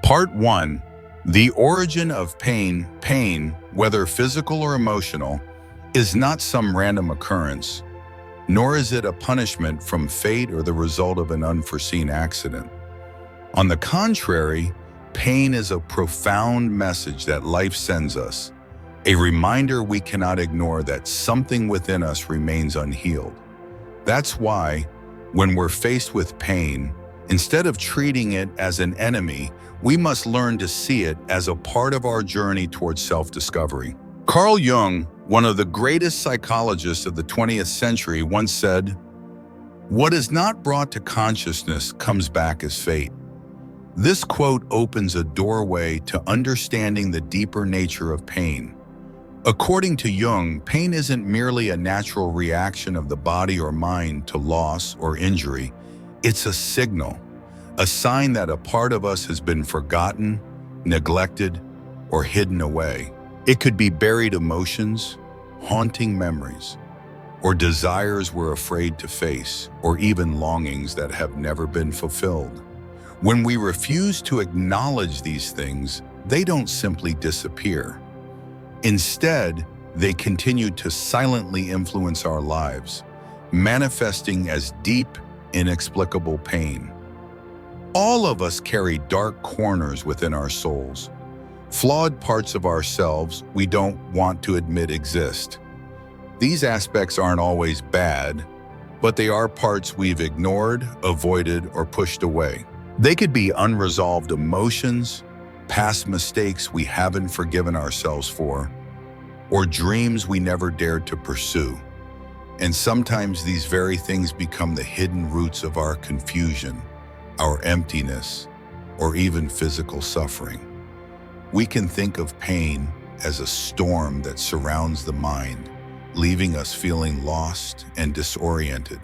Part 1. The origin of pain. Pain, whether physical or emotional, is not some random occurrence, nor is it a punishment from fate or the result of an unforeseen accident. On the contrary, pain is a profound message that life sends us, a reminder we cannot ignore that something within us remains unhealed. That's why, when we're faced with pain, instead of treating it as an enemy, we must learn to see it as a part of our journey towards self-discovery. Carl Jung, one of the greatest psychologists of the 20th century, once said, "What is not brought to consciousness comes back as fate." This quote opens a doorway to understanding the deeper nature of pain. According to Jung, pain isn't merely a natural reaction of the body or mind to loss or injury. It's a signal, a sign that a part of us has been forgotten, neglected, or hidden away. It could be buried emotions, haunting memories, or desires we're afraid to face, or even longings that have never been fulfilled. When we refuse to acknowledge these things, they don't simply disappear. Instead, they continue to silently influence our lives, manifesting as deep, inexplicable pain. All of us carry dark corners within our souls, flawed parts of ourselves we don't want to admit exist. These aspects aren't always bad, but they are parts we've ignored, avoided, or pushed away. They could be unresolved emotions, past mistakes we haven't forgiven ourselves for, or dreams we never dared to pursue. And sometimes these very things become the hidden roots of our confusion, our emptiness, or even physical suffering. We can think of pain as a storm that surrounds the mind, leaving us feeling lost and disoriented.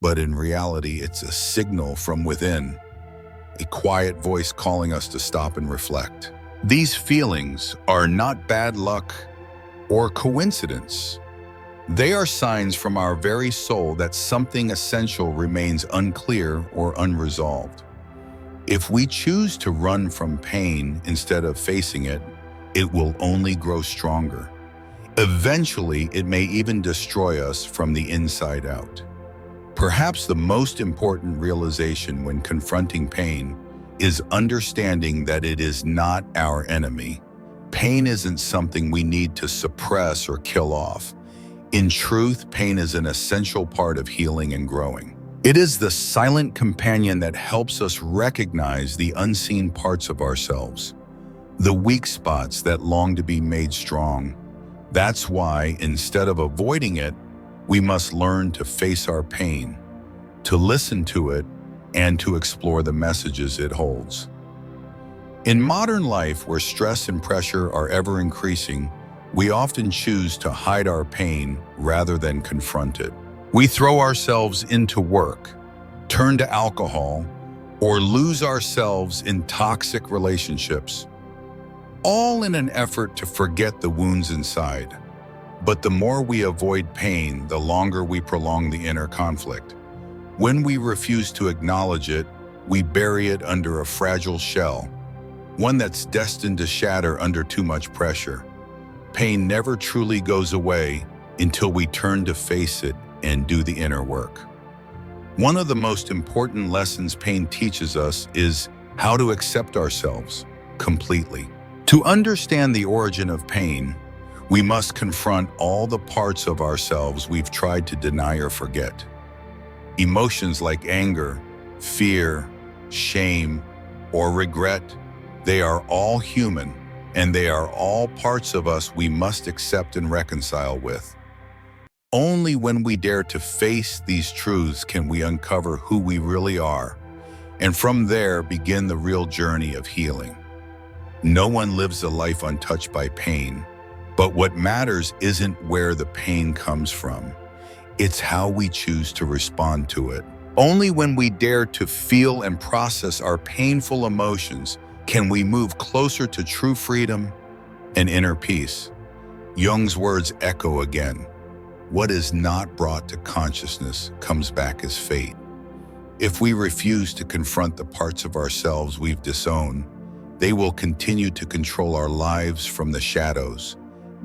But in reality, it's a signal from within, a quiet voice calling us to stop and reflect. These feelings are not bad luck or coincidence. They are signs from our very soul that something essential remains unclear or unresolved. If we choose to run from pain instead of facing it, it will only grow stronger. Eventually, it may even destroy us from the inside out. Perhaps the most important realization when confronting pain is understanding that it is not our enemy. Pain isn't something we need to suppress or kill off. In truth, pain is an essential part of healing and growing. It is the silent companion that helps us recognize the unseen parts of ourselves, the weak spots that long to be made strong. That's why, instead of avoiding it, we must learn to face our pain, to listen to it, and to explore the messages it holds. In modern life, where stress and pressure are ever increasing, we often choose to hide our pain rather than confront it. We throw ourselves into work, turn to alcohol, or lose ourselves in toxic relationships, all in an effort to forget the wounds inside. But the more we avoid pain, the longer we prolong the inner conflict. When we refuse to acknowledge it, we bury it under a fragile shell, one that's destined to shatter under too much pressure. Pain never truly goes away until we turn to face it and do the inner work. One of the most important lessons pain teaches us is how to accept ourselves completely. To understand the origin of pain, we must confront all the parts of ourselves we've tried to deny or forget. Emotions like anger, fear, shame, or regret, they are all human, and they are all parts of us we must accept and reconcile with. Only when we dare to face these truths can we uncover who we really are, and from there begin the real journey of healing. No one lives a life untouched by pain, but what matters isn't where the pain comes from. It's how we choose to respond to it. Only when we dare to feel and process our painful emotions can we move closer to true freedom and inner peace. Jung's words echo again. What is not brought to consciousness comes back as fate. If we refuse to confront the parts of ourselves we've disowned, they will continue to control our lives from the shadows,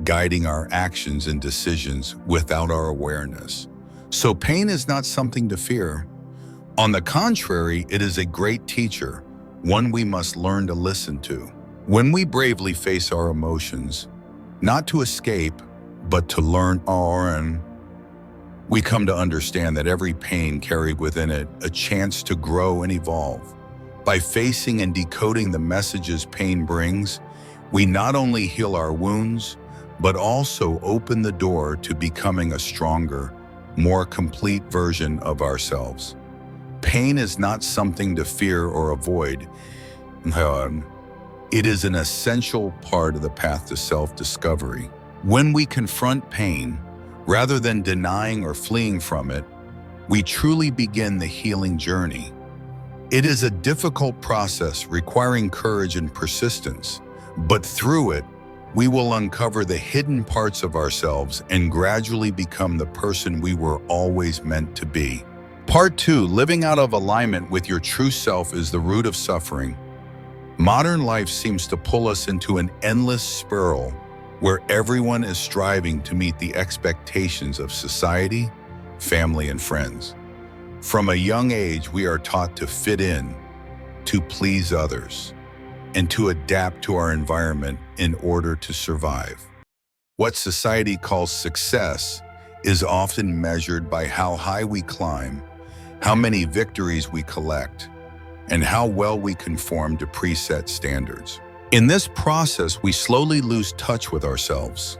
guiding our actions and decisions without our awareness. So pain is not something to fear. On the contrary, it is a great teacher, one we must learn to listen to. When we bravely face our emotions, not to escape, but to learn we come to understand that every pain carried within it a chance to grow and evolve. By facing and decoding the messages pain brings, we not only heal our wounds, but also open the door to becoming a stronger, more complete version of ourselves. Pain is not something to fear or avoid. It is an essential part of the path to self-discovery. When we confront pain, rather than denying or fleeing from it, we truly begin the healing journey. It is a difficult process requiring courage and persistence, but through it, we will uncover the hidden parts of ourselves and gradually become the person we were always meant to be. Part 2, living out of alignment with your true self is the root of suffering. Modern life seems to pull us into an endless spiral where everyone is striving to meet the expectations of society, family, and friends. From a young age, we are taught to fit in, to please others, and to adapt to our environment in order to survive. What society calls success is often measured by how high we climb, how many victories we collect, and how well we conform to preset standards. In this process, we slowly lose touch with ourselves.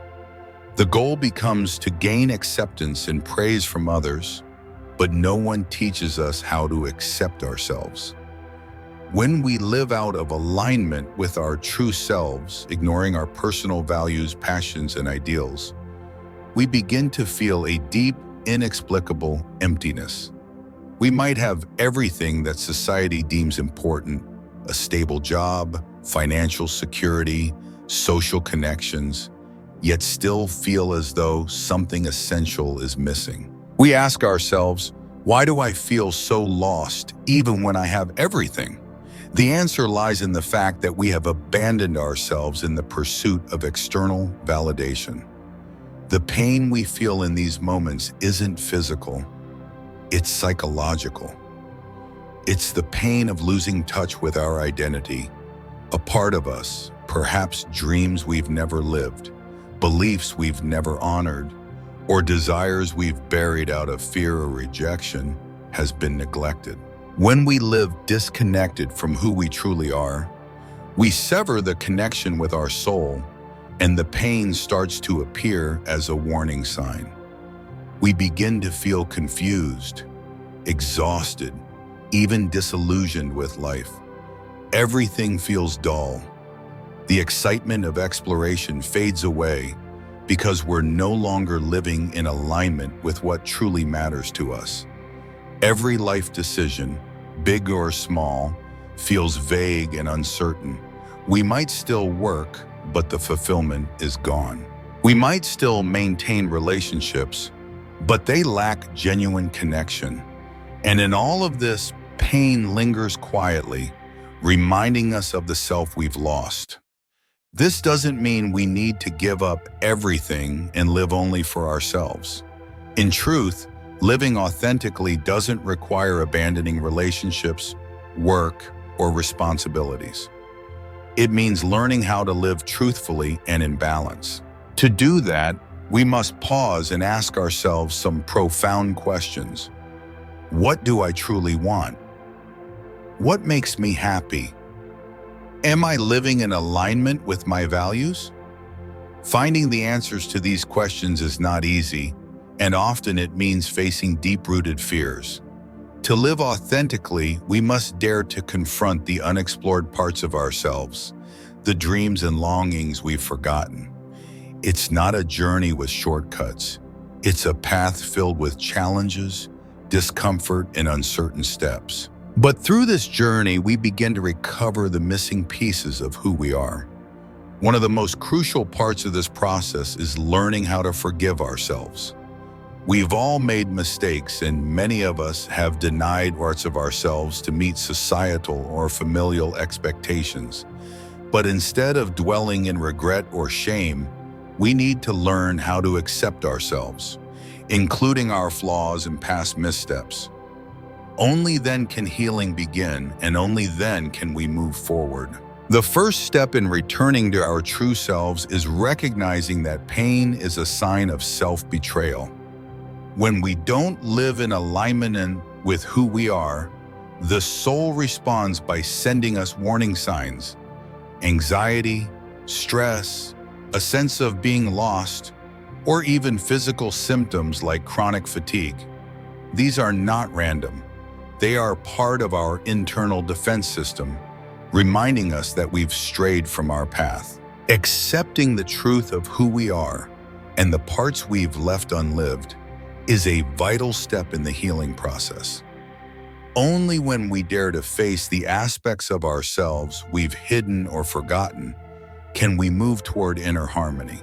The goal becomes to gain acceptance and praise from others, but no one teaches us how to accept ourselves. When we live out of alignment with our true selves, ignoring our personal values, passions, and ideals, we begin to feel a deep, inexplicable emptiness. We might have everything that society deems important: a stable job, financial security, social connections, yet still feel as though something essential is missing. We ask ourselves, why do I feel so lost even when I have everything? The answer lies in the fact that we have abandoned ourselves in the pursuit of external validation. The pain we feel in these moments isn't physical, it's psychological. It's the pain of losing touch with our identity, a part of us, perhaps dreams we've never lived, beliefs we've never honored, or desires we've buried out of fear or rejection, has been neglected. When we live disconnected from who we truly are, we sever the connection with our soul, and the pain starts to appear as a warning sign. We begin to feel confused, exhausted, even disillusioned with life. Everything feels dull. The excitement of exploration fades away because we're no longer living in alignment with what truly matters to us. Every life decision, big or small, feels vague and uncertain. We might still work, but the fulfillment is gone. We might still maintain relationships, but they lack genuine connection. And in all of this, pain lingers quietly, reminding us of the self we've lost. This doesn't mean we need to give up everything and live only for ourselves. In truth, living authentically doesn't require abandoning relationships, work, or responsibilities. It means learning how to live truthfully and in balance. To do that, we must pause and ask ourselves some profound questions. What do I truly want? What makes me happy? Am I living in alignment with my values? Finding the answers to these questions is not easy, and often it means facing deep-rooted fears. To live authentically, we must dare to confront the unexplored parts of ourselves, the dreams and longings we've forgotten. It's not a journey with shortcuts. It's a path filled with challenges, discomfort, and uncertain steps. But through this journey, we begin to recover the missing pieces of who we are. One of the most crucial parts of this process is learning how to forgive ourselves. We've all made mistakes, and many of us have denied parts of ourselves to meet societal or familial expectations. But instead of dwelling in regret or shame, we need to learn how to accept ourselves, including our flaws and past missteps. Only then can healing begin, and only then can we move forward. The first step in returning to our true selves is recognizing that pain is a sign of self-betrayal. When we don't live in alignment with who we are, the soul responds by sending us warning signs: anxiety, stress, a sense of being lost, or even physical symptoms like chronic fatigue. These are not random. They are part of our internal defense system, reminding us that we've strayed from our path. Accepting the truth of who we are and the parts we've left unlived is a vital step in the healing process. Only when we dare to face the aspects of ourselves we've hidden or forgotten can we move toward inner harmony.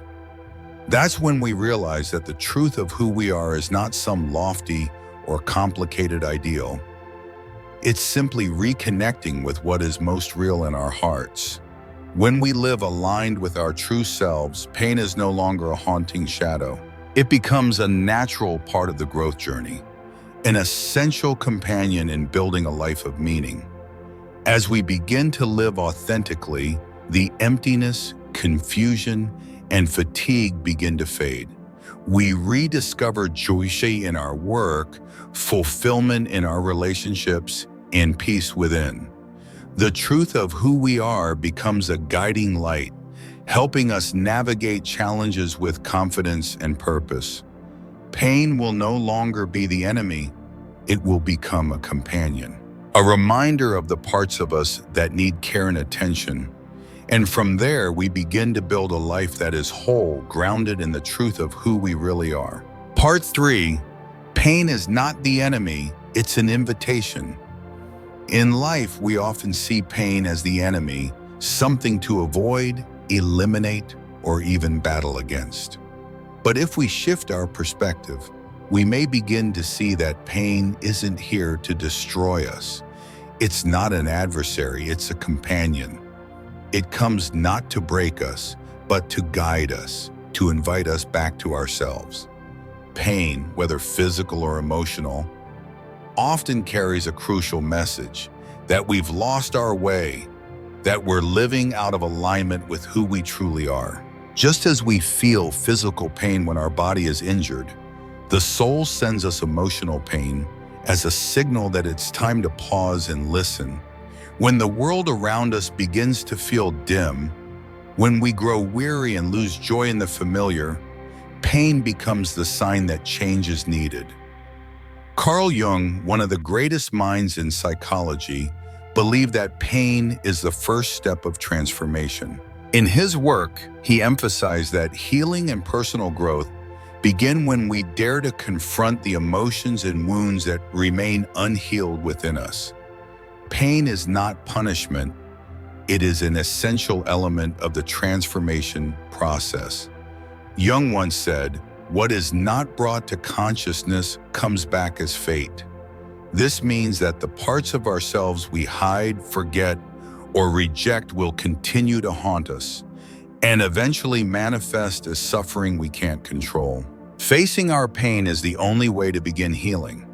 That's when we realize that the truth of who we are is not some lofty or complicated ideal. It's simply reconnecting with what is most real in our hearts. When we live aligned with our true selves, pain is no longer a haunting shadow. It becomes a natural part of the growth journey, an essential companion in building a life of meaning. As we begin to live authentically, the emptiness, confusion, and fatigue begin to fade. We rediscover joy in our work, fulfillment in our relationships, and peace within. The truth of who we are becomes a guiding light, helping us navigate challenges with confidence and purpose. Pain will no longer be the enemy, it will become a companion, a reminder of the parts of us that need care and attention. And from there, we begin to build a life that is whole, grounded in the truth of who we really are. Part 3, pain is not the enemy, it's an invitation. In life, we often see pain as the enemy, something to avoid, eliminate, or even battle against. But if we shift our perspective, we may begin to see that pain isn't here to destroy us. It's not an adversary, it's a companion. It comes not to break us, but to guide us, to invite us back to ourselves. Pain, whether physical or emotional, often carries a crucial message that we've lost our way, that we're living out of alignment with who we truly are. Just as we feel physical pain when our body is injured, the soul sends us emotional pain as a signal that it's time to pause and listen. When the world around us begins to feel dim, when we grow weary and lose joy in the familiar, pain becomes the sign that change is needed. Carl Jung, one of the greatest minds in psychology, believed that pain is the first step of transformation. In his work, he emphasized that healing and personal growth begin when we dare to confront the emotions and wounds that remain unhealed within us. Pain is not punishment, it is an essential element of the transformation process. Jung once said, "What is not brought to consciousness comes back as fate." This means that the parts of ourselves we hide, forget, or reject will continue to haunt us and eventually manifest as suffering we can't control. Facing our pain is the only way to begin healing.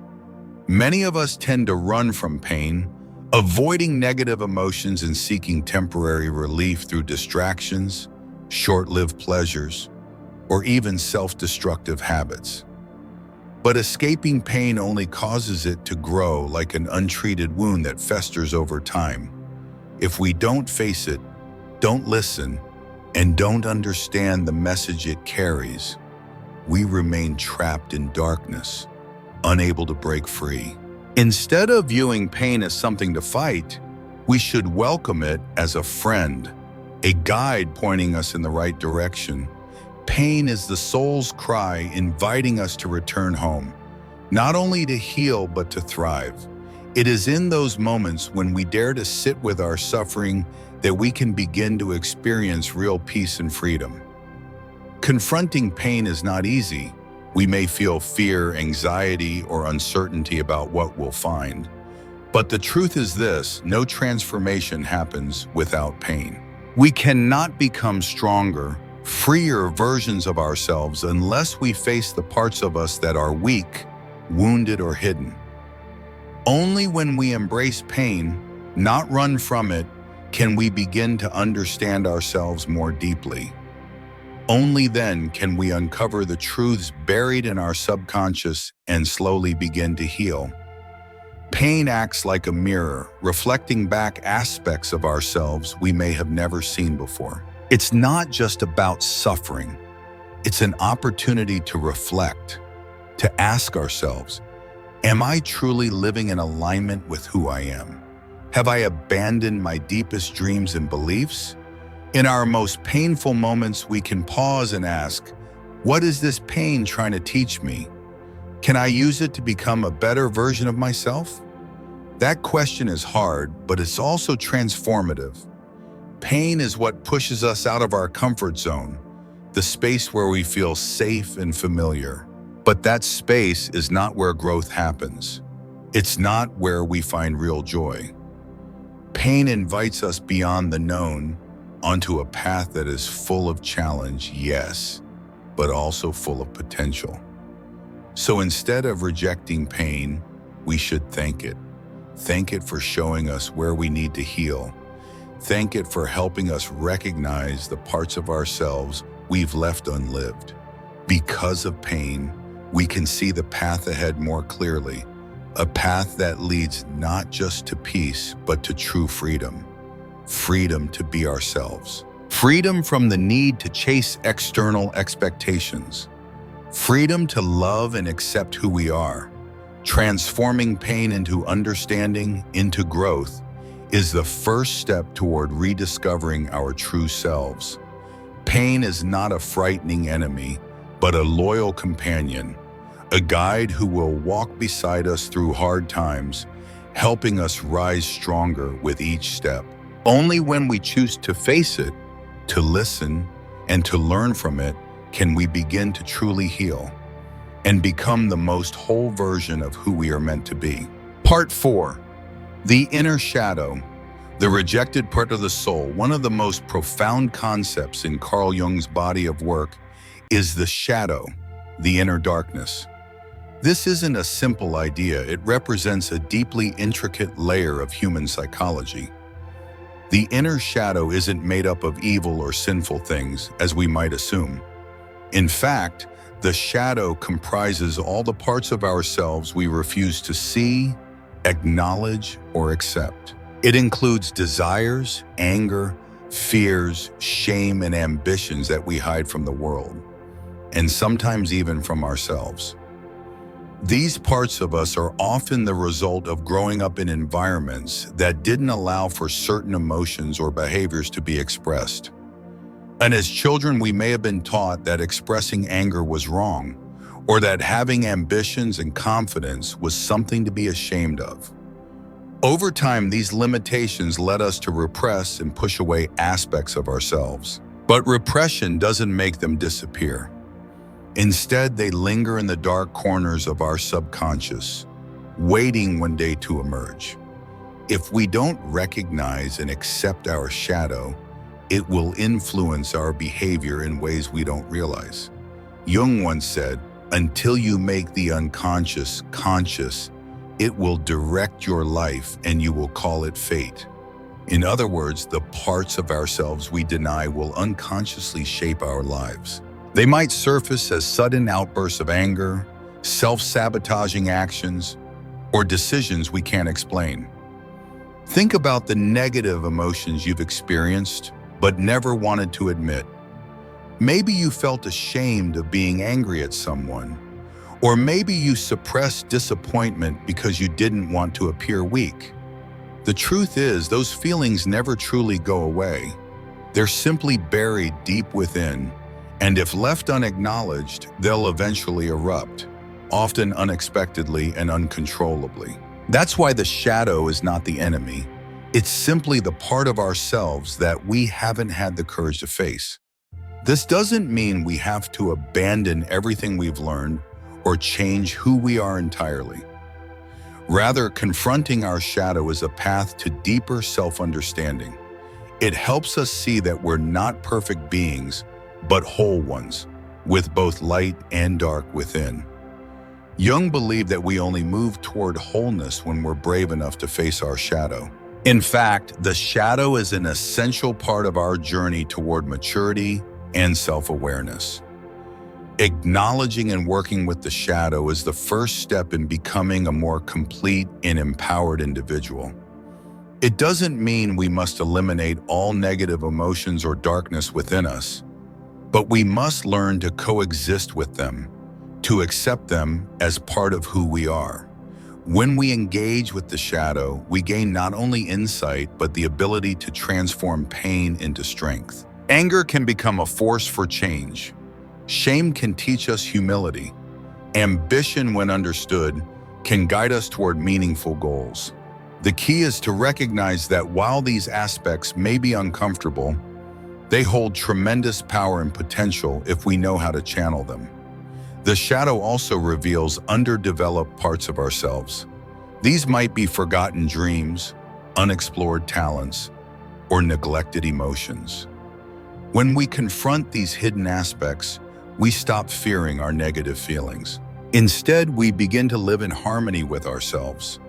Many of us tend to run from pain, avoiding negative emotions and seeking temporary relief through distractions, short-lived pleasures, or even self-destructive habits. But escaping pain only causes it to grow like an untreated wound that festers over time. If we don't face it, don't listen, and don't understand the message it carries, we remain trapped in darkness, unable to break free. Instead of viewing pain as something to fight, we should welcome it as a friend, a guide pointing us in the right direction. Pain is the soul's cry inviting us to return home, not only to heal but to thrive. It is in those moments when we dare to sit with our suffering that we can begin to experience real peace and freedom. Confronting pain is not easy. We may feel fear, anxiety, or uncertainty about what we'll find. But the truth is this: no transformation happens without pain. We cannot become stronger, freer versions of ourselves unless we face the parts of us that are weak, wounded, or hidden. Only when we embrace pain, not run from it, can we begin to understand ourselves more deeply. Only then can we uncover the truths buried in our subconscious and slowly begin to heal. Pain acts like a mirror, reflecting back aspects of ourselves we may have never seen before. It's not just about suffering. It's an opportunity to reflect, to ask ourselves, am I truly living in alignment with who I am? Have I abandoned my deepest dreams and beliefs? In our most painful moments, we can pause and ask, what is this pain trying to teach me? Can I use it to become a better version of myself? That question is hard, but it's also transformative. Pain is what pushes us out of our comfort zone, the space where we feel safe and familiar. But that space is not where growth happens. It's not where we find real joy. Pain invites us beyond the known, onto a path that is full of challenge, yes, but also full of potential. So instead of rejecting pain, we should thank it. Thank it for showing us where we need to heal. Thank it for helping us recognize the parts of ourselves we've left unlived. Because of pain, we can see the path ahead more clearly, a path that leads not just to peace, but to true freedom. Freedom to be ourselves. Freedom from the need to chase external expectations. Freedom to love and accept who we are. Transforming pain into understanding, into growth, is the first step toward rediscovering our true selves. Pain is not a frightening enemy, but a loyal companion, a guide who will walk beside us through hard times, helping us rise stronger with each step. Only when we choose to face it, to listen, and to learn from it, can we begin to truly heal and become the most whole version of who we are meant to be. Part 4. The inner shadow, the rejected part of the soul. One of the most profound concepts in Carl Jung's body of work is the shadow, the inner darkness. This isn't a simple idea. It represents a deeply intricate layer of human psychology. The inner shadow isn't made up of evil or sinful things, as we might assume. In fact, the shadow comprises all the parts of ourselves we refuse to see, acknowledge, or accept. It includes desires, anger, fears, shame, and ambitions that we hide from the world, and sometimes even from ourselves. These parts of us are often the result of growing up in environments that didn't allow for certain emotions or behaviors to be expressed. And as children, we may have been taught that expressing anger was wrong, or that having ambitions and confidence was something to be ashamed of. Over time, these limitations led us to repress and push away aspects of ourselves. But repression doesn't make them disappear. Instead, they linger in the dark corners of our subconscious, waiting one day to emerge. If we don't recognize and accept our shadow, it will influence our behavior in ways we don't realize. Jung once said, "Until you make the unconscious conscious, it will direct your life and you will call it fate." In other words, the parts of ourselves we deny will unconsciously shape our lives. They might surface as sudden outbursts of anger, self-sabotaging actions, or decisions we can't explain. Think about the negative emotions you've experienced but never wanted to admit. Maybe you felt ashamed of being angry at someone, or maybe you suppressed disappointment because you didn't want to appear weak. The truth is, those feelings never truly go away. They're simply buried deep within, and if left unacknowledged, they'll eventually erupt, often unexpectedly and uncontrollably. That's why the shadow is not the enemy. It's simply the part of ourselves that we haven't had the courage to face. This doesn't mean we have to abandon everything we've learned or change who we are entirely. Rather, confronting our shadow is a path to deeper self-understanding. It helps us see that we're not perfect beings, but whole ones, with both light and dark within. Jung believed that we only move toward wholeness when we're brave enough to face our shadow. In fact, the shadow is an essential part of our journey toward maturity and self-awareness. Acknowledging and working with the shadow is the first step in becoming a more complete and empowered individual. It doesn't mean we must eliminate all negative emotions or darkness within us, but we must learn to coexist with them, to accept them as part of who we are. When we engage with the shadow, we gain not only insight, but the ability to transform pain into strength. Anger can become a force for change. Shame can teach us humility. Ambition, when understood, can guide us toward meaningful goals. The key is to recognize that while these aspects may be uncomfortable, they hold tremendous power and potential if we know how to channel them. The shadow also reveals underdeveloped parts of ourselves. These might be forgotten dreams, unexplored talents, or neglected emotions. When we confront these hidden aspects, we stop fearing our negative feelings. Instead, we begin to live in harmony with ourselves,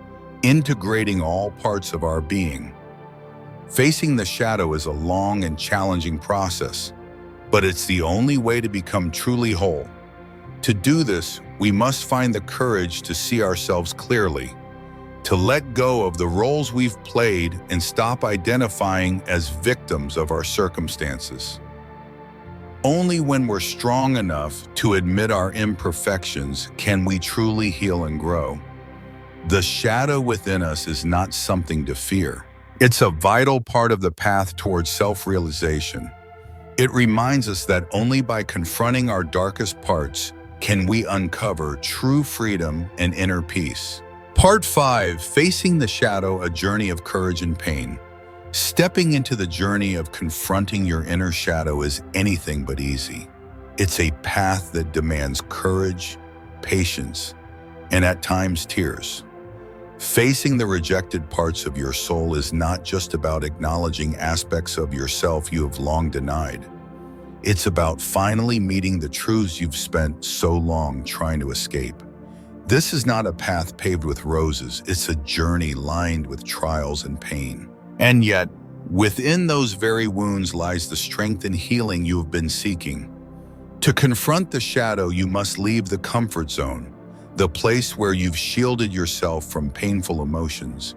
integrating all parts of our being. Facing the shadow is a long and challenging process, but it's the only way to become truly whole. To do this, we must find the courage to see ourselves clearly, to let go of the roles we've played and stop identifying as victims of our circumstances. Only when we're strong enough to admit our imperfections can we truly heal and grow. The shadow within us is not something to fear. It's a vital part of the path towards self-realization. It reminds us that only by confronting our darkest parts can we uncover true freedom and inner peace. Part 5, Facing the Shadow, a Journey of Courage and Pain. Stepping into the journey of confronting your inner shadow is anything but easy. It's a path that demands courage, patience, and at times tears. Facing the rejected parts of your soul is not just about acknowledging aspects of yourself you have long denied. It's about finally meeting the truths you've spent so long trying to escape. This is not a path paved with roses, it's a journey lined with trials and pain. And yet, within those very wounds lies the strength and healing you have been seeking. To confront the shadow, you must leave the comfort zone, the place where you've shielded yourself from painful emotions,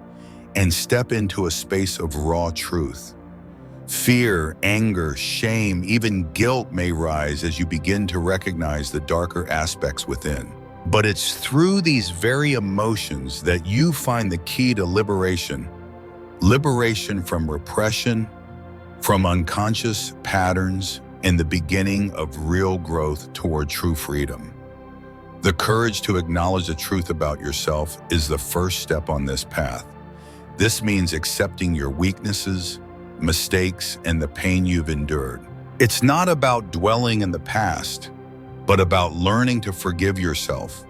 and step into a space of raw truth. Fear, anger, shame, even guilt may rise as you begin to recognize the darker aspects within. But it's through these very emotions that you find the key to liberation. Liberation from repression, from unconscious patterns, and the beginning of real growth toward true freedom. The courage to acknowledge the truth about yourself is the first step on this path. This means accepting your weaknesses, mistakes, and the pain you've endured. It's not about dwelling in the past, but about learning to forgive yourself,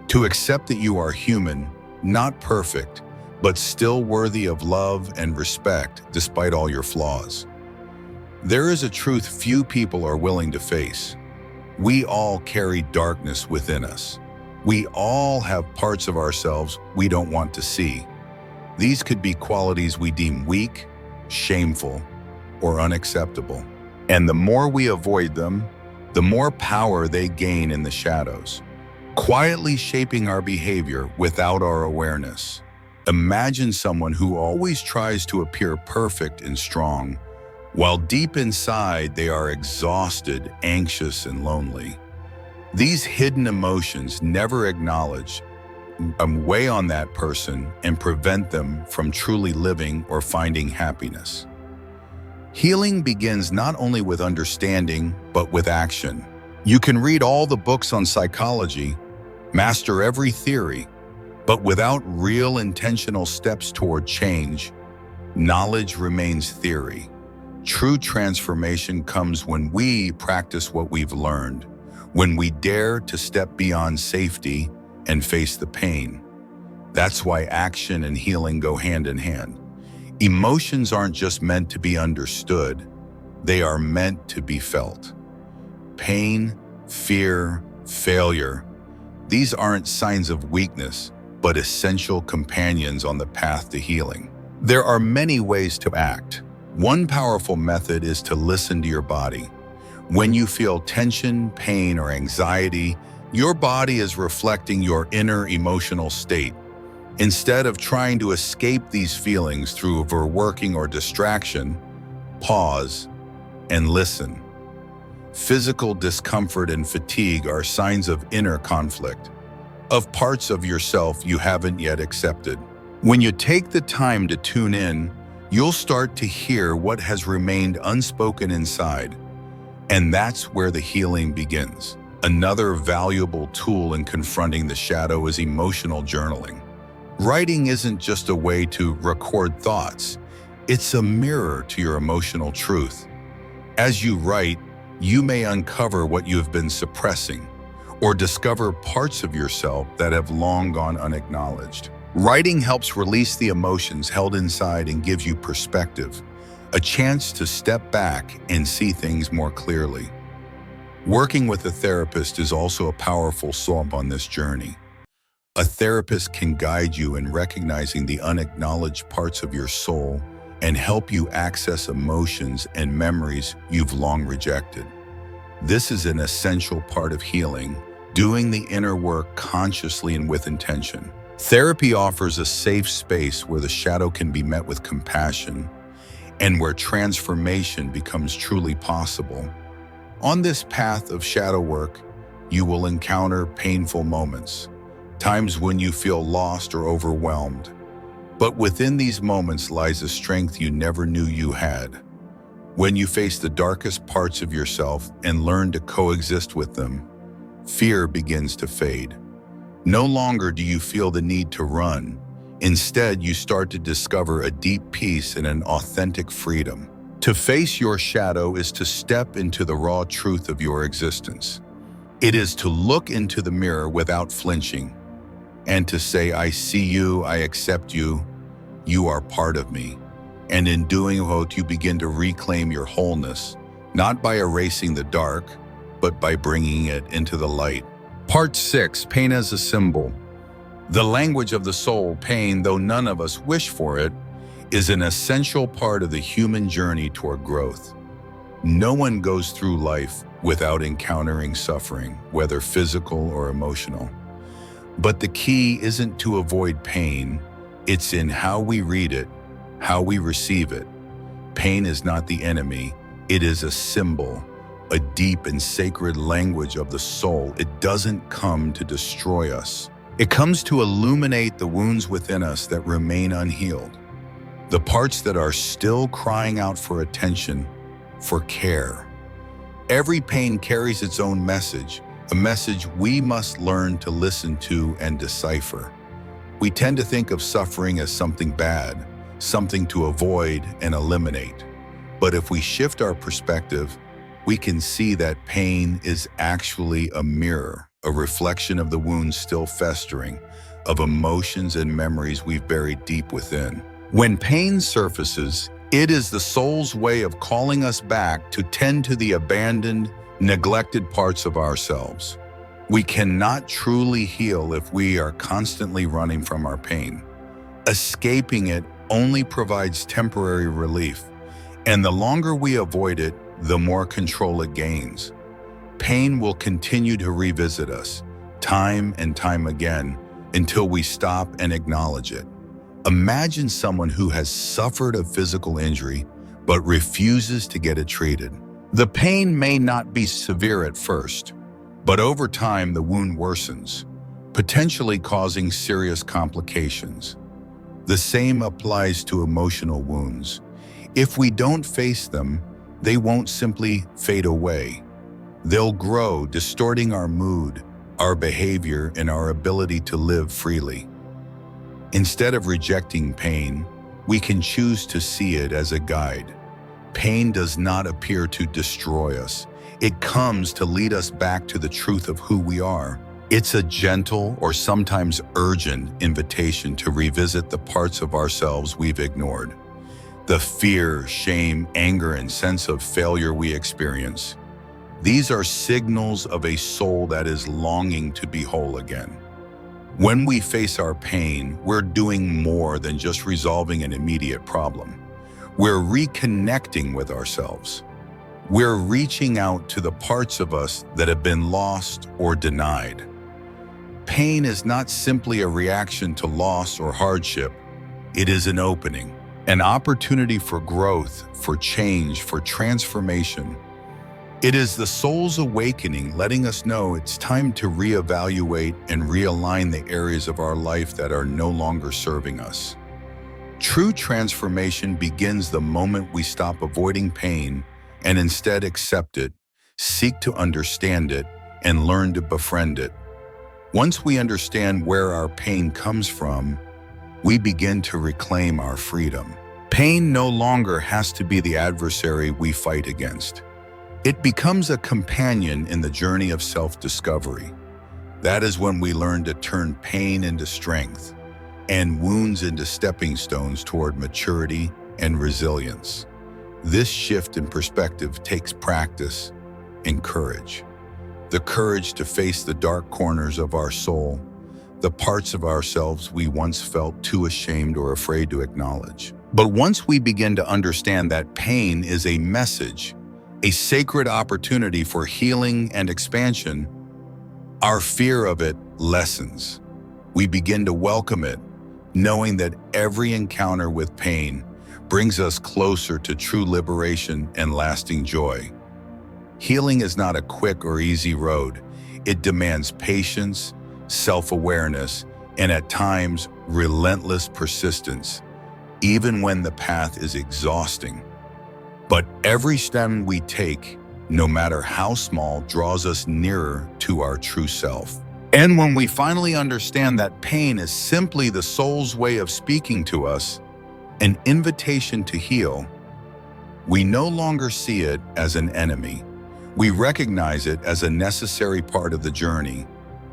to accept that you are human, not perfect, but still worthy of love and respect despite all your flaws. There is a truth few people are willing to face. We all carry darkness within us. We all have parts of ourselves we don't want to see. These could be qualities we deem weak, shameful, or unacceptable. And the more we avoid them, the more power they gain in the shadows, quietly shaping our behavior without our awareness. Imagine someone who always tries to appear perfect and strong, while deep inside they are exhausted, anxious, and lonely. These hidden emotions, never acknowledged, weigh on that person and prevent them from truly living or finding happiness. Healing begins not only with understanding, but with action. You can read all the books on psychology, master every theory, but without real intentional steps toward change, knowledge remains theory. True transformation comes when we practice what we've learned, when we dare to step beyond safety and face the pain. That's why action and healing go hand in hand. Emotions aren't just meant to be understood, they are meant to be felt. Pain, fear, failure, these aren't signs of weakness, but essential companions on the path to healing. There are many ways to act. One powerful method is to listen to your body. When you feel tension, pain, or anxiety, your body is reflecting your inner emotional state. Instead of trying to escape these feelings through overworking or distraction, pause and listen. Physical discomfort and fatigue are signs of inner conflict, of parts of yourself you haven't yet accepted. When you take the time to tune in, you'll start to hear what has remained unspoken inside. And that's where the healing begins. Another valuable tool in confronting the shadow is emotional journaling. Writing isn't just a way to record thoughts, it's a mirror to your emotional truth. As you write, you may uncover what you have been suppressing, or discover parts of yourself that have long gone unacknowledged. Writing helps release the emotions held inside and gives you perspective, a chance to step back and see things more clearly. Working with a therapist is also a powerful tool on this journey. A therapist can guide you in recognizing the unacknowledged parts of your soul and help you access emotions and memories you've long rejected. This is an essential part of healing, doing the inner work consciously and with intention. Therapy offers a safe space where the shadow can be met with compassion and where transformation becomes truly possible. On this path of shadow work, you will encounter painful moments, times when you feel lost or overwhelmed. But within these moments lies a strength you never knew you had. When you face the darkest parts of yourself and learn to coexist with them, fear begins to fade. No longer do you feel the need to run. Instead, you start to discover a deep peace and an authentic freedom. To face your shadow is to step into the raw truth of your existence. It is to look into the mirror without flinching, and to say, I see you, I accept you, you are part of me. And in doing so, you begin to reclaim your wholeness, not by erasing the dark, but by bringing it into the light. Part 6, Pain as a Symbol. The language of the soul, pain, though none of us wish for it, is an essential part of the human journey toward growth. No one goes through life without encountering suffering, whether physical or emotional. But the key isn't to avoid pain, it's in how we read it, how we receive it. Pain is not the enemy, it is a symbol, a deep and sacred language of the soul. It doesn't come to destroy us. It comes to illuminate the wounds within us that remain unhealed, the parts that are still crying out for attention, for care. Every pain carries its own message, a message we must learn to listen to and decipher. We tend to think of suffering as something bad, something to avoid and eliminate. But if we shift our perspective, we can see that pain is actually a mirror, a reflection of the wounds still festering, of emotions and memories we've buried deep within. When pain surfaces, it is the soul's way of calling us back to tend to the abandoned, neglected parts of ourselves. We cannot truly heal if we are constantly running from our pain. Escaping it only provides temporary relief, and the longer we avoid it, the more control it gains. Pain will continue to revisit us, time and time again, until we stop and acknowledge it. Imagine someone who has suffered a physical injury, but refuses to get it treated. The pain may not be severe at first, but over time the wound worsens, potentially causing serious complications. The same applies to emotional wounds. If we don't face them, they won't simply fade away. They'll grow, distorting our mood, our behavior, and our ability to live freely. Instead of rejecting pain, we can choose to see it as a guide. Pain does not appear to destroy us. It comes to lead us back to the truth of who we are. It's a gentle or sometimes urgent invitation to revisit the parts of ourselves we've ignored. The fear, shame, anger, and sense of failure we experience, these are signals of a soul that is longing to be whole again. When we face our pain, we're doing more than just resolving an immediate problem. We're reconnecting with ourselves. We're reaching out to the parts of us that have been lost or denied. Pain is not simply a reaction to loss or hardship. It is an opening, an opportunity for growth, for change, for transformation. It is the soul's awakening, letting us know it's time to reevaluate and realign the areas of our life that are no longer serving us. True transformation begins the moment we stop avoiding pain and instead accept it, seek to understand it, and learn to befriend it. Once we understand where our pain comes from, we begin to reclaim our freedom. Pain no longer has to be the adversary we fight against. It becomes a companion in the journey of self-discovery. That is when we learn to turn pain into strength and wounds into stepping stones toward maturity and resilience. This shift in perspective takes practice and courage. The courage to face the dark corners of our soul, the parts of ourselves we once felt too ashamed or afraid to acknowledge. But once we begin to understand that pain is a message, a sacred opportunity for healing and expansion, our fear of it lessens. We begin to welcome it, knowing that every encounter with pain brings us closer to true liberation and lasting joy. Healing is not a quick or easy road. It demands patience, self-awareness, and at times, relentless persistence, even when the path is exhausting. But every step we take, no matter how small, draws us nearer to our true self. And when we finally understand that pain is simply the soul's way of speaking to us, an invitation to heal, we no longer see it as an enemy. We recognize it as a necessary part of the journey,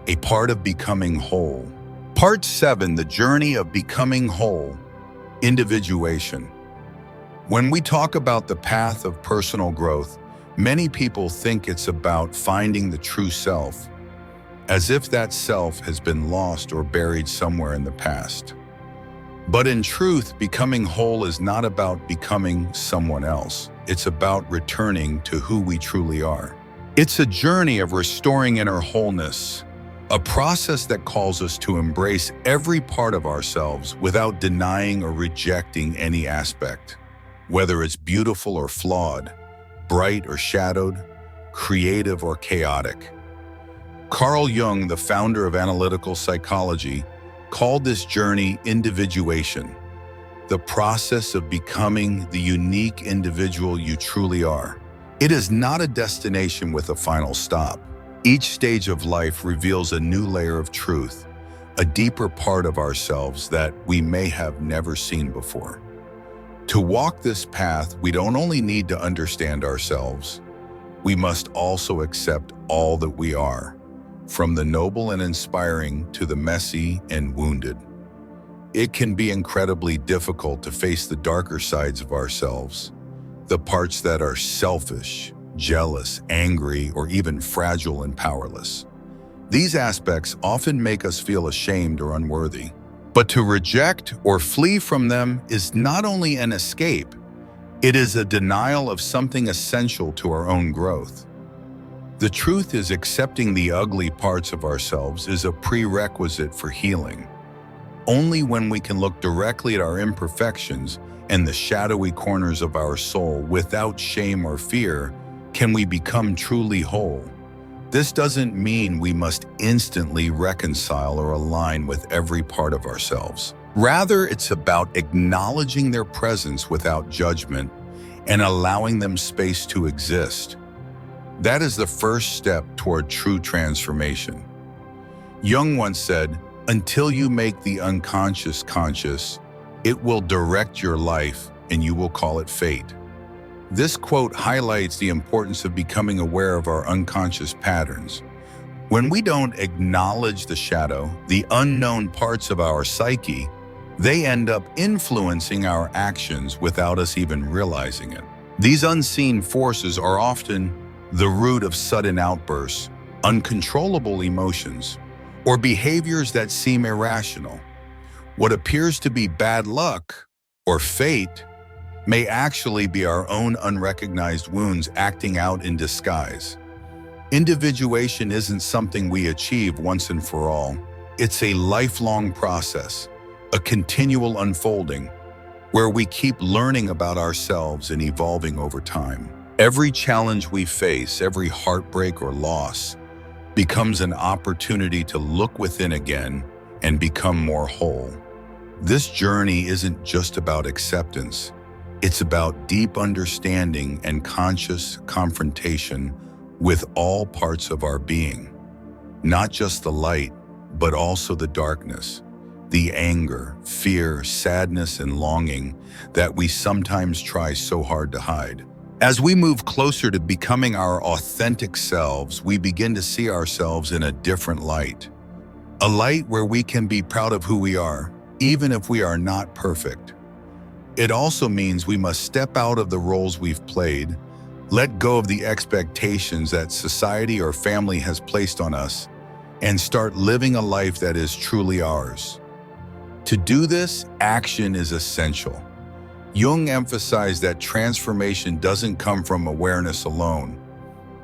a part of becoming whole. Part 7, the journey of becoming whole, individuation. When we talk about the path of personal growth, many people think it's about finding the true self, as if that self has been lost or buried somewhere in the past. But in truth, becoming whole is not about becoming someone else. It's about returning to who we truly are. It's a journey of restoring inner wholeness, a process that calls us to embrace every part of ourselves without denying or rejecting any aspect, whether it's beautiful or flawed, bright or shadowed, creative or chaotic. Carl Jung, the founder of analytical psychology, called this journey individuation, the process of becoming the unique individual you truly are. It is not a destination with a final stop. Each stage of life reveals a new layer of truth, a deeper part of ourselves that we may have never seen before. To walk this path, we don't only need to understand ourselves, we must also accept all that we are, from the noble and inspiring to the messy and wounded. It can be incredibly difficult to face the darker sides of ourselves, the parts that are selfish, jealous, angry, or even fragile and powerless. These aspects often make us feel ashamed or unworthy. But to reject or flee from them is not only an escape, it is a denial of something essential to our own growth. The truth is, accepting the ugly parts of ourselves is a prerequisite for healing. Only when we can look directly at our imperfections and the shadowy corners of our soul without shame or fear can we become truly whole. This doesn't mean we must instantly reconcile or align with every part of ourselves. Rather, it's about acknowledging their presence without judgment and allowing them space to exist. That is the first step toward true transformation. Jung once said, "Until you make the unconscious conscious, it will direct your life and you will call it fate." This quote highlights the importance of becoming aware of our unconscious patterns. When we don't acknowledge the shadow, the unknown parts of our psyche, They end up influencing our actions without us even realizing it. These unseen forces are often the root of sudden outbursts, uncontrollable emotions, or behaviors that seem irrational. What appears to be bad luck or fate may actually be our own unrecognized wounds acting out in disguise. Individuation isn't something we achieve once and for all. It's a lifelong process, a continual unfolding, where we keep learning about ourselves and evolving over time. Every challenge we face, every heartbreak or loss, becomes an opportunity to look within again and become more whole. This journey isn't just about acceptance. It's about deep understanding and conscious confrontation with all parts of our being. Not just the light, but also the darkness, the anger, fear, sadness, and longing that we sometimes try so hard to hide. As we move closer to becoming our authentic selves, we begin to see ourselves in a different light. A light where we can be proud of who we are, even if we are not perfect. It also means we must step out of the roles we've played, let go of the expectations that society or family has placed on us, and start living a life that is truly ours. To do this, action is essential. Jung emphasized that transformation doesn't come from awareness alone.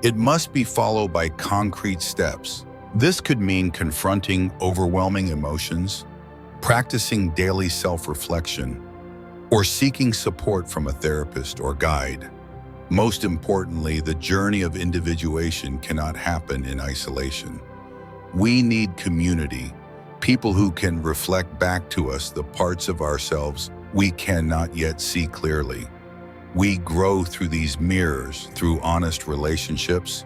It must be followed by concrete steps. This could mean confronting overwhelming emotions, practicing daily self-reflection, or seeking support from a therapist or guide. Most importantly, the journey of individuation cannot happen in isolation. We need community, people who can reflect back to us the parts of ourselves we cannot yet see clearly. We grow through these mirrors, through honest relationships,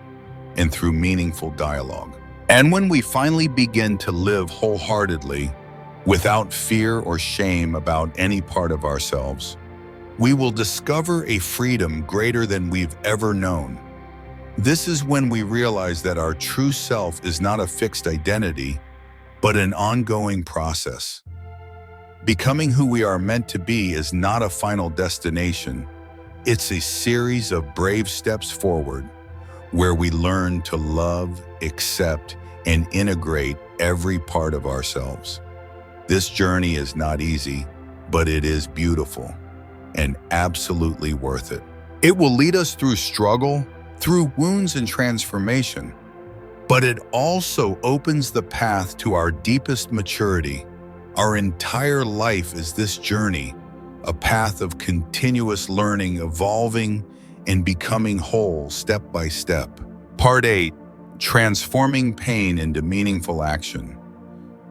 and through meaningful dialogue. And when we finally begin to live wholeheartedly, without fear or shame about any part of ourselves, we will discover a freedom greater than we've ever known. This is when we realize that our true self is not a fixed identity, but an ongoing process. Becoming who we are meant to be is not a final destination. It's a series of brave steps forward, where we learn to love, accept, and integrate every part of ourselves. This journey is not easy, but it is beautiful and absolutely worth it. It will lead us through struggle, through wounds and transformation, but it also opens the path to our deepest maturity. Our entire life is this journey, a path of continuous learning, evolving, and becoming whole step by step. Part 8, transforming pain into meaningful action.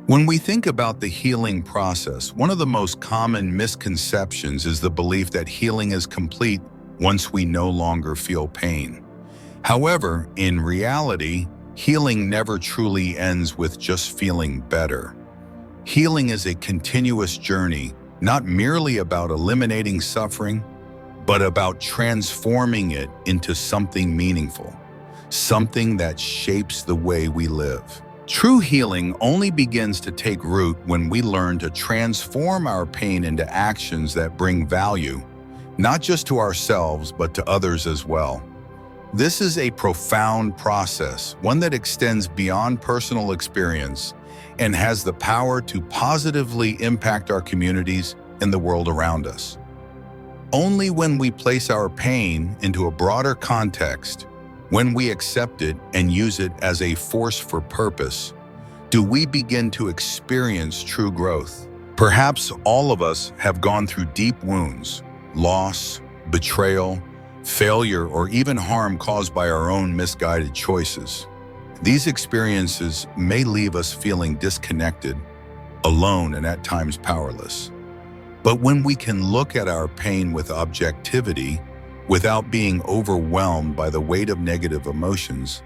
When we think about the healing process, one of the most common misconceptions is the belief that healing is complete once we no longer feel pain. However, in reality, healing never truly ends with just feeling better. Healing is a continuous journey, not merely about eliminating suffering, but about transforming it into something meaningful, something that shapes the way we live. True healing only begins to take root when we learn to transform our pain into actions that bring value, not just to ourselves, but to others as well. This is a profound process, one that extends beyond personal experience and has the power to positively impact our communities and the world around us. Only when we place our pain into a broader context, when we accept it and use it as a force for purpose, do we begin to experience true growth. Perhaps all of us have gone through deep wounds, loss, betrayal, failure, or even harm caused by our own misguided choices. These experiences may leave us feeling disconnected, alone, and at times powerless. But when we can look at our pain with objectivity, without being overwhelmed by the weight of negative emotions,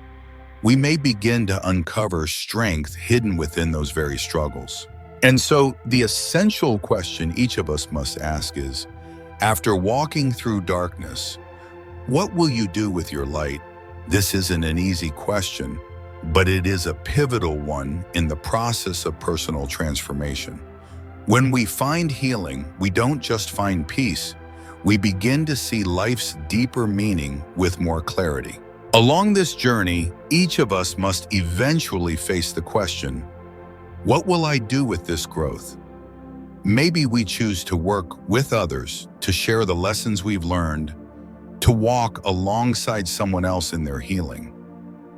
we may begin to uncover strength hidden within those very struggles. And so the essential question each of us must ask is, after walking through darkness, what will you do with your light? This isn't an easy question, but it is a pivotal one in the process of personal transformation. When we find healing, we don't just find peace, we begin to see life's deeper meaning with more clarity. Along this journey, each of us must eventually face the question, what will I do with this growth? Maybe we choose to work with others, to share the lessons we've learned, to walk alongside someone else in their healing.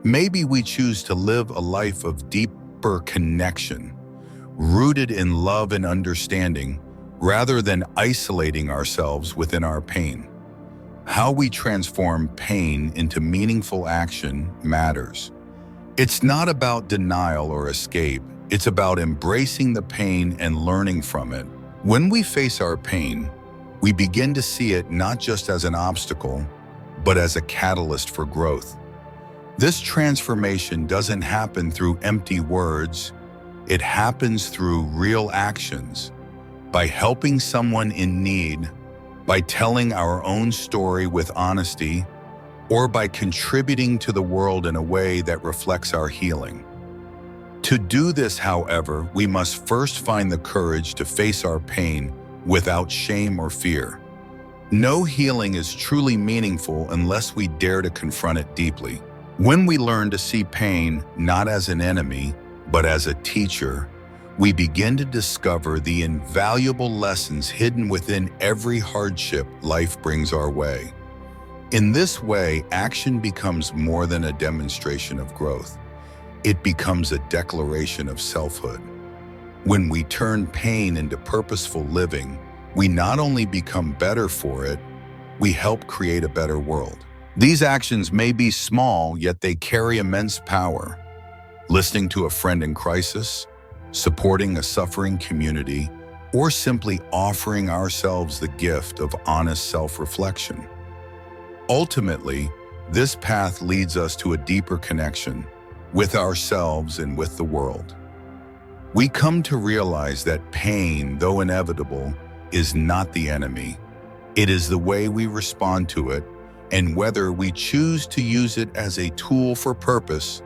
Maybe we choose to live a life of deeper connection, rooted in love and understanding, rather than isolating ourselves within our pain. How we transform pain into meaningful action matters. It's not about denial or escape. It's about embracing the pain and learning from it. When we face our pain, we begin to see it not just as an obstacle, but as a catalyst for growth. This transformation doesn't happen through empty words. It happens through real actions, by helping someone in need, by telling our own story with honesty, or by contributing to the world in a way that reflects our healing. To do this, however, we must first find the courage to face our pain without shame or fear. No healing is truly meaningful unless we dare to confront it deeply. When we learn to see pain not as an enemy, but as a teacher, we begin to discover the invaluable lessons hidden within every hardship life brings our way. In this way, action becomes more than a demonstration of growth. It becomes a declaration of selfhood. When we turn pain into purposeful living, we not only become better for it, we help create a better world. These actions may be small, yet they carry immense power. Listening to a friend in crisis, supporting a suffering community, or simply offering ourselves the gift of honest self-reflection. Ultimately, this path leads us to a deeper connection with ourselves and with the world. We come to realize that pain, though inevitable, is not the enemy. It is the way we respond to it, and whether we choose to use it as a tool for purpose,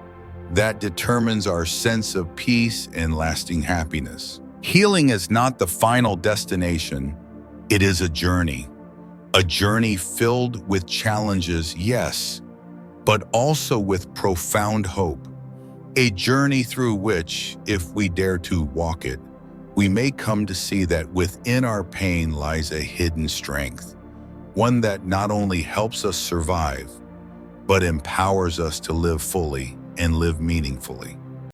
that determines our sense of peace and lasting happiness. Healing is not the final destination. It is a journey filled with challenges, yes, but also with profound hope. A journey through which, if we dare to walk it, we may come to see that within our pain lies a hidden strength, one that not only helps us survive, but empowers us to live fully and live meaningfully.